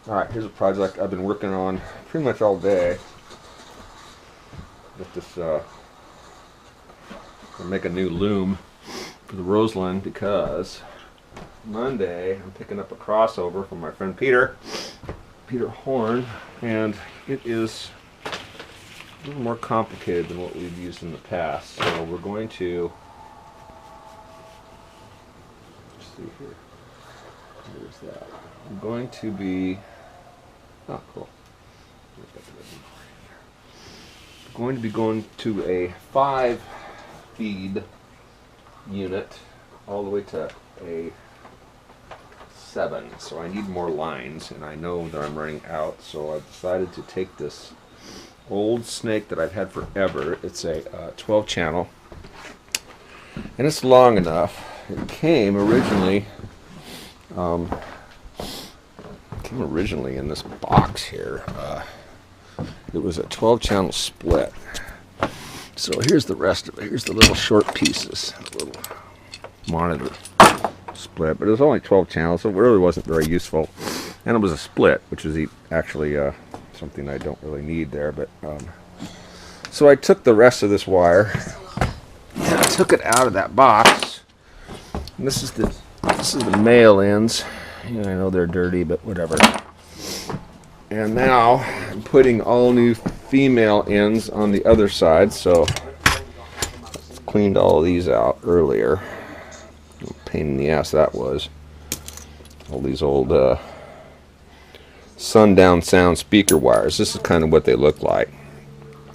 Alright, here's a project I've been working on pretty much all day. With this, I'll make a new loom for the Roseland because Monday I'm picking up a crossover from my friend Peter Horn, and it is a little more complicated than what we've used in the past. So we're going to, let's see here, where's that? I'm going to be, oh cool. Going to be going to a 5 feed unit all the way to a 7, so I need more lines, and I know that I'm running out, so I've decided to take this old snake that I've had forever. It's a 12 channel, and it's long enough. It came originally in this box here. It was a 12 channel split. So here's the rest of it. Here's the little short pieces, a little monitor split, but it was only 12 channels, so it really wasn't very useful. And it was a split, which is actually something I don't really need there. But so I took the rest of this wire and I took it out of that box. And this is the male ends. Yeah, I know they're dirty, but whatever. And now I'm putting all new female ends on the other side, so I cleaned all of these out earlier. What a pain in the ass that was. All these old Sundown Sound speaker wires. This is kind of what they look like.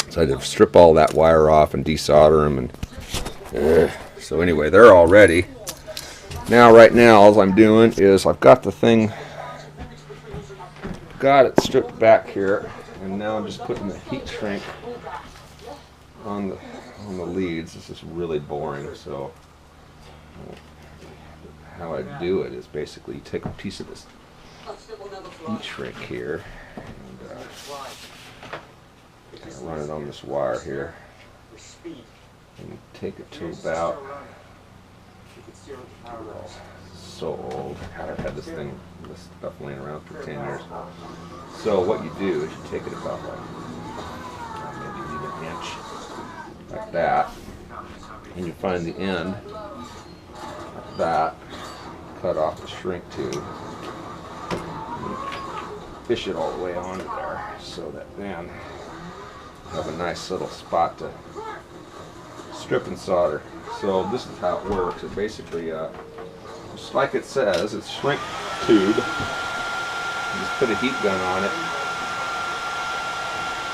So I had to strip all that wire off and desolder them. And so anyway, they're all ready. Now, right now, all I'm doing is I've got the thing. Got it stripped back here, and now I'm just putting the heat shrink on the leads. This is really boring, so how I do it is basically you take a piece of this heat shrink here and run it on this wire here and take it to about, so old. I've had this stuff laying around for 10 years. So what you do is you take it about like maybe even an inch, like that, and you find the end like that, cut off the shrink tube, and fish it all the way onto there, so that then you have a nice little spot to strip and solder. So this is how it works. It basically just like it says, it's shrink tube. You just put a heat gun on it,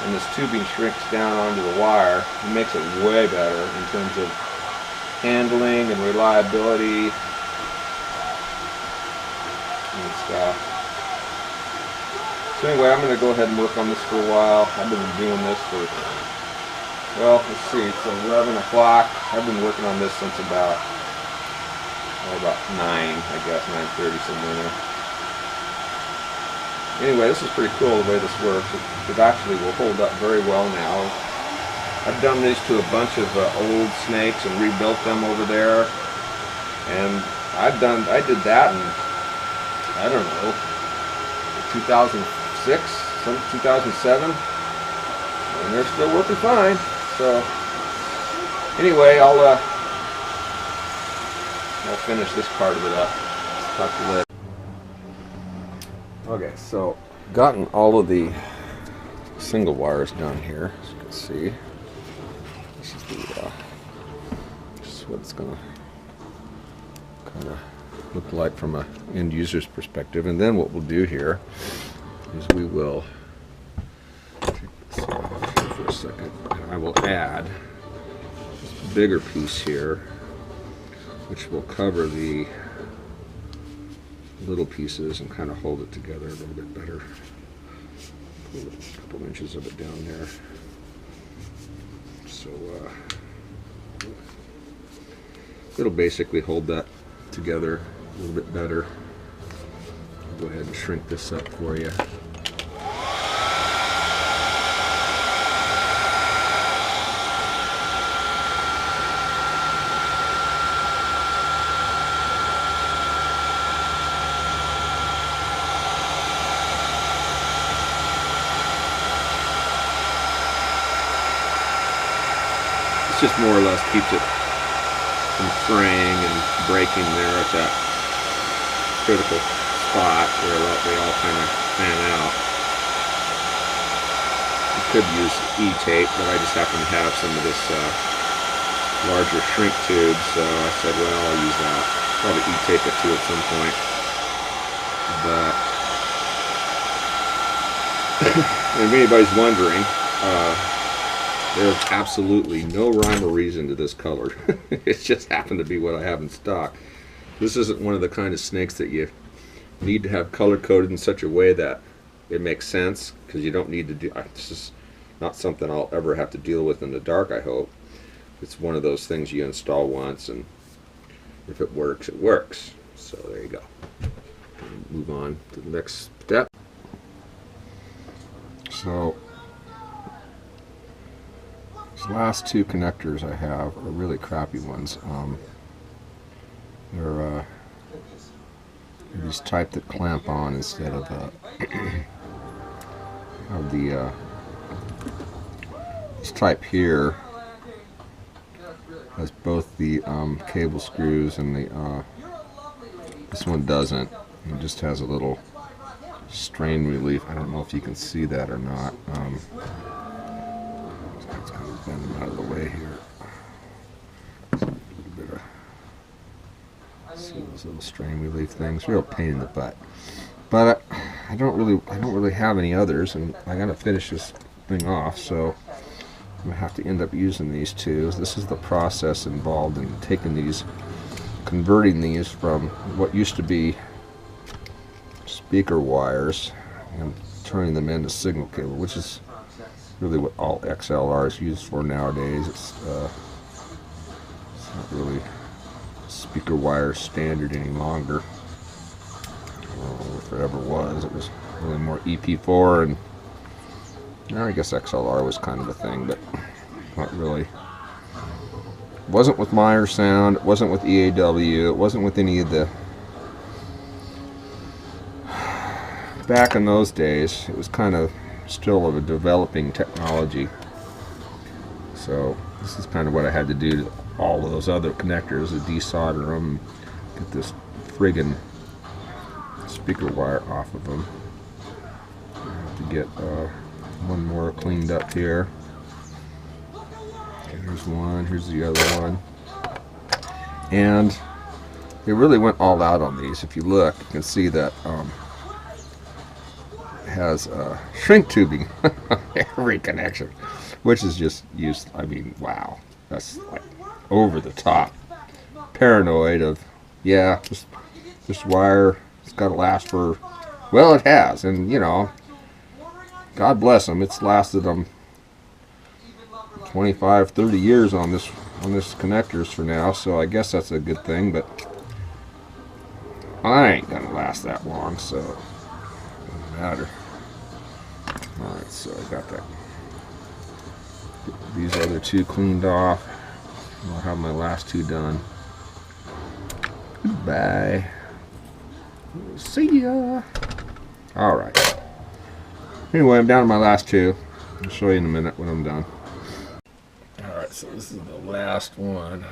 and this tubing shrinks down onto the wire. It makes it way better in terms of handling and reliability and stuff. So anyway, I'm going to go ahead and work on this for a while. I've been doing this for, well, let's see, it's 11 o'clock. I've been working on this since about 9, I guess, 9:30, somewhere there. Anyway, this is pretty cool the way this works. It actually will hold up very well now. I've done these to a bunch of old snakes and rebuilt them over there. And I did that in, I don't know, 2006, 2007. And they're still working fine. So, anyway, I'll finish this part of it up. Talk to you later. Okay, so gotten all of the single wires done here, as you can see. This is what it's gonna kind of look like from an end user's perspective. And then what we'll do here is we will take this off for a second, and I will add this bigger piece here, which will cover the little pieces and kind of hold it together a little bit better. Put a couple inches of it down there. So it'll basically hold that together a little bit better. I'll go ahead and shrink this up for you. just more or less keeps it from fraying and breaking there at that critical spot where they all kind of fan out. You could use E-tape, but I just happen to have some of this larger shrink tube, so I said, well, I'll use that. Probably E-tape it too at some point. But if anybody's wondering, there's absolutely no rhyme or reason to this color. It just happened to be what I have in stock. This isn't one of the kind of snakes that you need to have color coded in such a way that it makes sense, because you don't need to do. This is not something I'll ever have to deal with in the dark, I hope. It's one of those things you install once, and if it works, it works. So there you go. Move on to the next step. So these last two connectors I have are really crappy ones. They're these type that clamp on instead of this type here has both the cable screws, and the this one doesn't. It just has a little strain relief. I don't know if you can see that or not. Let's kind of bend them out of the way here. So a little bit of, see those little strain relief things. Real pain in the butt. But I don't really have any others, and I gotta finish this thing off. So I'm gonna have to end up using these two. This is the process involved in taking these, converting these from what used to be speaker wires and turning them into signal cable, which is really what all XLR is used for nowadays. It's not really speaker wire standard any longer. If it ever was, it was really more EP4, and I guess XLR was kind of a thing, but not really. It wasn't with Meyer Sound, it wasn't with EAW, it wasn't with any of the... Back in those days, it was kind of still of a developing technology. So this is kind of what I had to do to all of those other connectors, is desolder them, get this friggin' speaker wire off of them. I have to get one more cleaned up here. Okay, here's one, here's the other one. And it really went all out on these. If you look, you can see that has shrink tubing every connection, which is just used. I mean, wow, that's like over the top paranoid of, yeah, this wire, it's got to last for, well, it has, and you know, God bless them, it's lasted them 25, 30 years on this connectors for now, so I guess that's a good thing, but I ain't gonna last that long, so it doesn't matter. Alright, so I got that. Get these other two cleaned off. I'll have my last two done. Goodbye. See ya. Alright. Anyway, I'm down to my last two. I'll show you in a minute when I'm done. Alright, so this is the last one.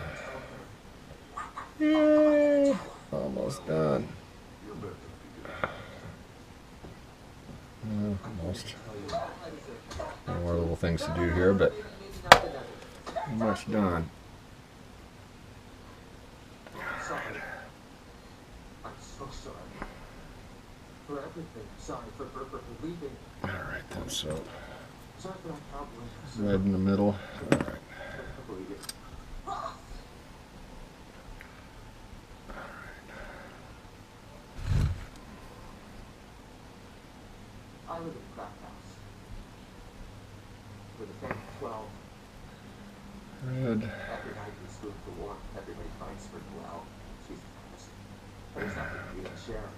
Yay! Almost done. Almost. More little things to do here, but pretty much done. Alright. Alright then, so red in the middle. Alright. I live in a crack house with a family of 12. Red. Every night we spook the war. Everybody finds for Noel. She's honest. There's nothing we can share.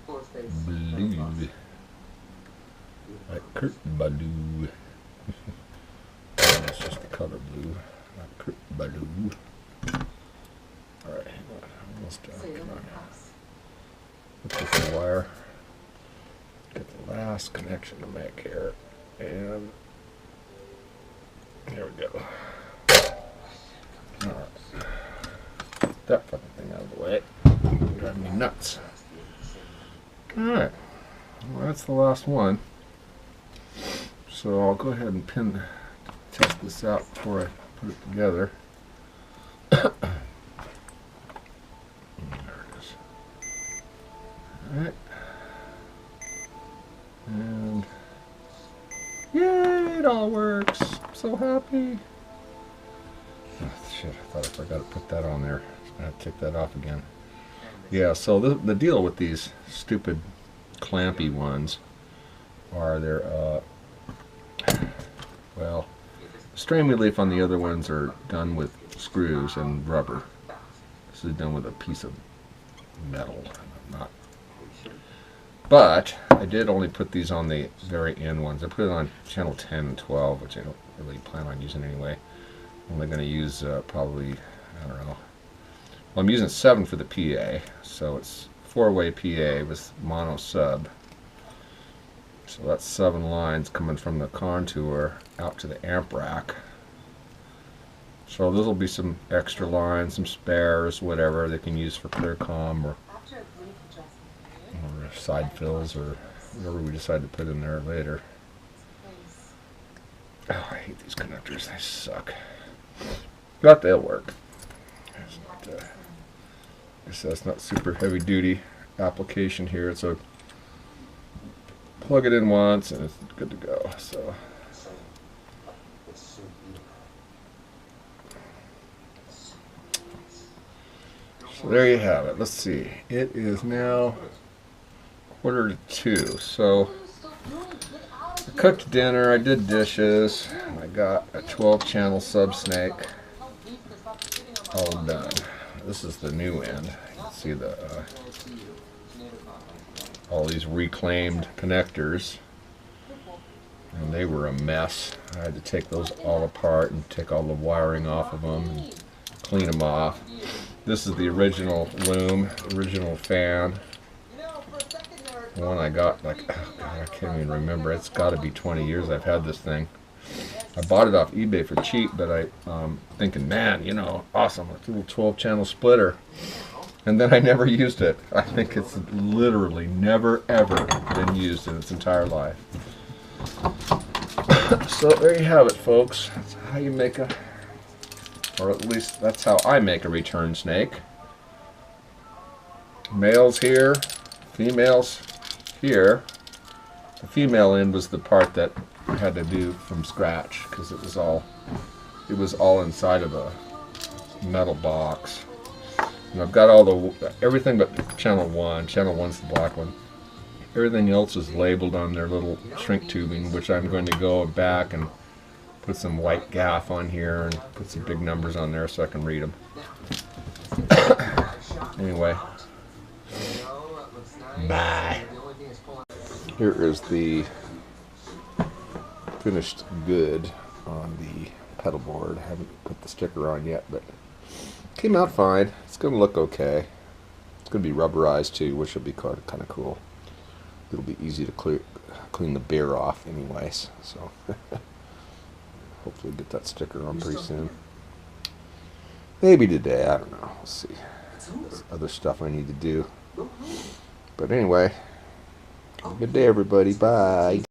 Floor space. Blue. Like Kurt Ballou. It's just the color blue. Like Kurt Ballou. Alright, hang on. Almost done. Come on. Look at the wire. Get the last connection to make here, and there we go. that fucking thing out of the way. Driving me nuts. Alright. Well, that's the last one. So I'll go ahead and test this out before I put it together. There it is. Alright. And yay, it all works. I'm so happy. Oh, shit, I thought I forgot to put that on there. I have to take that off again. Yeah, so the deal with these stupid clampy ones are they're, well, strain relief on the other ones are done with screws and rubber. This is done with a piece of metal. Not. But I did only put these on the very end ones. I put it on channel 10 and 12, which I don't really plan on using anyway. I'm only going to use probably, I don't know. Well, I'm using 7 for the PA, so it's 4-way PA with mono sub. So that's 7 lines coming from the contour out to the amp rack. So those will be some extra lines, some spares, whatever they can use for clear comm or side fills or whatever we decide to put in there later. Oh, I hate these connectors, they suck. But they'll work. It's not, that's not super heavy duty application here. It's a plug it in once and it's good to go. So there you have it. Let's see. It is now 1:45. So I cooked dinner, I did dishes, I got a 12-channel sub snake all done. This is the new end. You can see the all these reclaimed connectors, and they were a mess. I had to take those all apart and take all the wiring off of them and clean them off. This is the original loom, original fan. The one I got, like, oh God, I can't even remember. It's got to be 20 years I've had this thing. I bought it off eBay for cheap, but I'm thinking, man, you know, awesome, a little 12-channel splitter. And then I never used it. I think it's literally never, ever been used in its entire life. So there you have it, folks. That's how you make a, or at least that's how I make a return snake. Males here, females here. The female end was the part that I had to do from scratch because it was all inside of a metal box. And I've got all the everything but channel 1. Channel 1's the black one. Everything else is labeled on their little shrink tubing, which I'm going to go back and put some white gaff on here and put some big numbers on there so I can read them. Anyway, bye. Here is the finished good on the pedal board. I haven't put the sticker on yet, but it came out fine. It's going to look okay. It's going to be rubberized too, which will be kind of cool. It'll be easy to clean the beer off anyways, so hopefully get that sticker on pretty soon. Maybe today, I don't know. We'll see. There's other stuff I need to do. But anyway, have a good day, everybody. Bye.